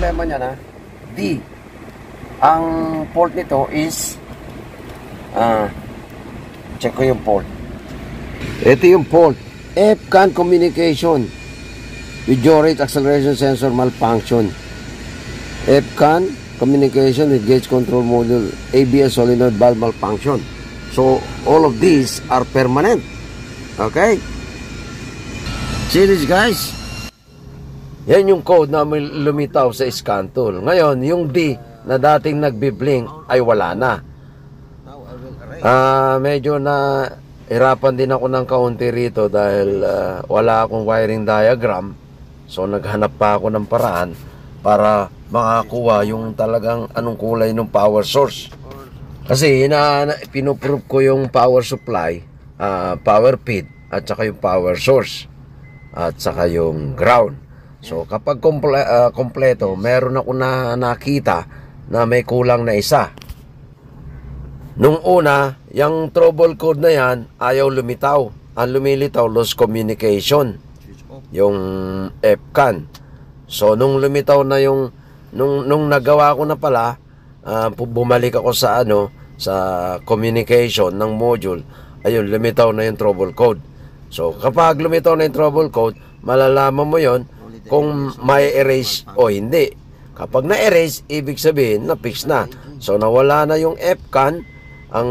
problema niya na D. Ang port nito is check ko yung port. Ito yung port. F-CAN communication with yaw rate acceleration sensor malfunction. F-CAN communication with gauge control module ABS solenoid valve malfunction. So all of these are permanent. Okay? See this, guys? Yan yung code na lumitaw sa scan tool. Ngayon, yung D na dating nagbi-blink ay wala na. Medyo na hirapan din ako ng kaunti rito dahil wala akong wiring diagram. So naghanap pa ako ng paraan para makakuha yung talagang anong kulay ng power source. Kasi pinuprove ko yung power supply, power feed, at saka yung power source, at saka yung ground. So kapag kompleto, meron ako na nakita na may kulang na isa. Nung una, yung trouble code na yan, ayaw lumitaw. Ang lumilitaw, lost communication, yung F-CAN. So nung lumitaw na yung nung nagawa ko na pala, bumalik ako sa sa communication ng module, ayun, lumitaw na yung trouble code. So kapag lumitaw na yung trouble code, malalaman mo yon kung may erase o hindi. Kapag na-erase, ibig sabihin na-fix na. So nawala na yung F-CAN, ang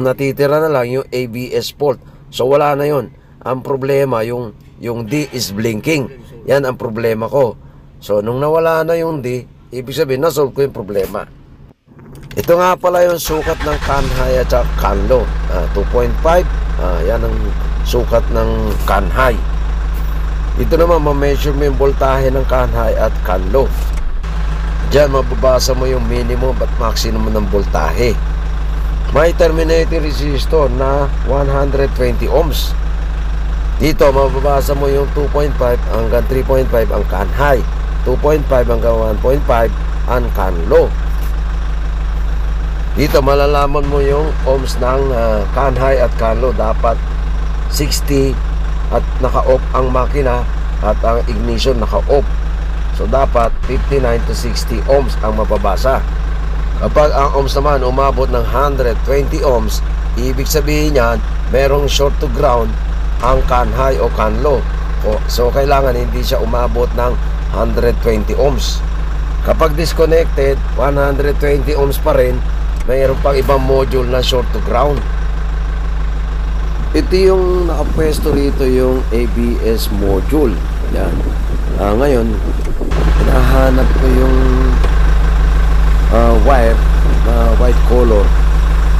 natitira na lang yung ABS fault. So wala na yon. Ang problema, yung D is blinking. Yan ang problema ko. So nung nawala na yung D, ibig sabihin na-solve ko yung problema. Ito nga pala yung sukat ng CAN high at CAN low. 2.5. Yan ang sukat ng CAN high. Ito naman, ma-measure mo yung voltahe ng CAN high at CAN low. Diyan, mababasa mo yung minimum at maximum ng voltahe. May terminating resistor na 120 ohms. Dito, mababasa mo yung 2.5 hanggang 3.5 ang CAN high. 2.5 hanggang 1.5 ang CAN low. Dito, malalaman mo yung ohms ng CAN high at CAN low. Dapat 60 at naka-off ang makina at ang ignition naka-off. So dapat 59 to 60 ohms ang mababasa. Kapag ang ohms naman umabot ng 120 ohms, ibig sabihin yan merong short to ground ang CAN high o CAN low. So kailangan hindi siya umabot ng 120 ohms. Kapag disconnected, 120 ohms pa rin, mayroon pang ibang module na short to ground. Ito yung nakapwesto rito, yung ABS module. Yan. Ngayon, hinahanap ko yung wire na white color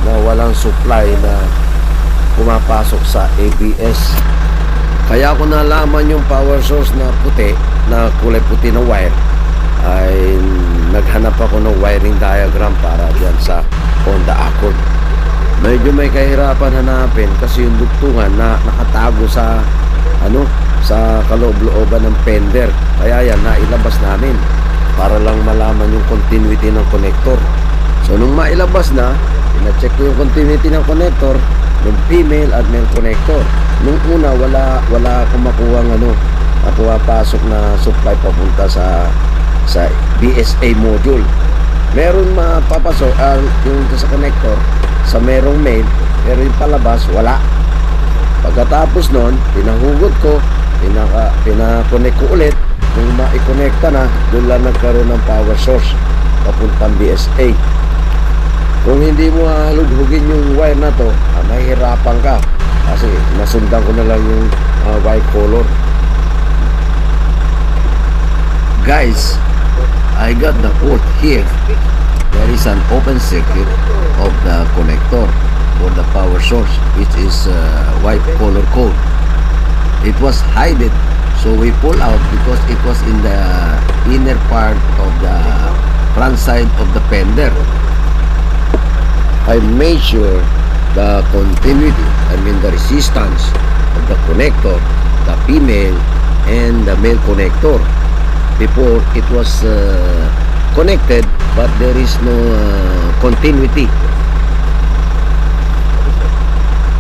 na walang supply na pumapasok sa ABS. Kaya ako nalaman yung power source na puti, na kulay puti na wire, ay naghanap ako ng wiring diagram para dyan sa Honda Accord. Medyo may kahirapan hanapin kasi yung dugtungan na nakatago sa sa kaloob-looban ng fender. Kaya yan, nailabas namin para lang malaman yung continuity ng connector. So nung mailabas na, ina-check ko yung continuity ng connector ng female at male connector. Nung una, wala akong makuhang pumapasok na supply papunta sa BSA module. Meron mapapasok yung sa connector sa merong male, pero yung palabas wala. Pagkatapos nun, pinahugot ko, pinakonect ko ulit. Kung maikonekta na, doon lang nagkaroon ng power source papuntang BSA. Kung hindi mo halugugin yung wire na to, mahihirapan ka kasi nasundan ko na lang yung white color. Guys, I got the port here. There is an open circuit of the connector for the power source, which is white color code. It was hidden, so we pull out because it was in the inner part of the front side of the fender. I made sure the continuity, the resistance of the connector, the female and the male connector. Before it was connected, but there is no continuity.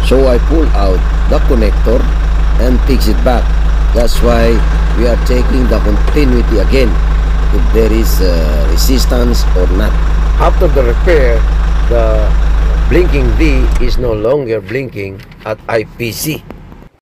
So I pull out the connector and fix it back. That's why we are taking the continuity again. if there is resistance or not. After the repair, the blinking V is no longer blinking at IPC.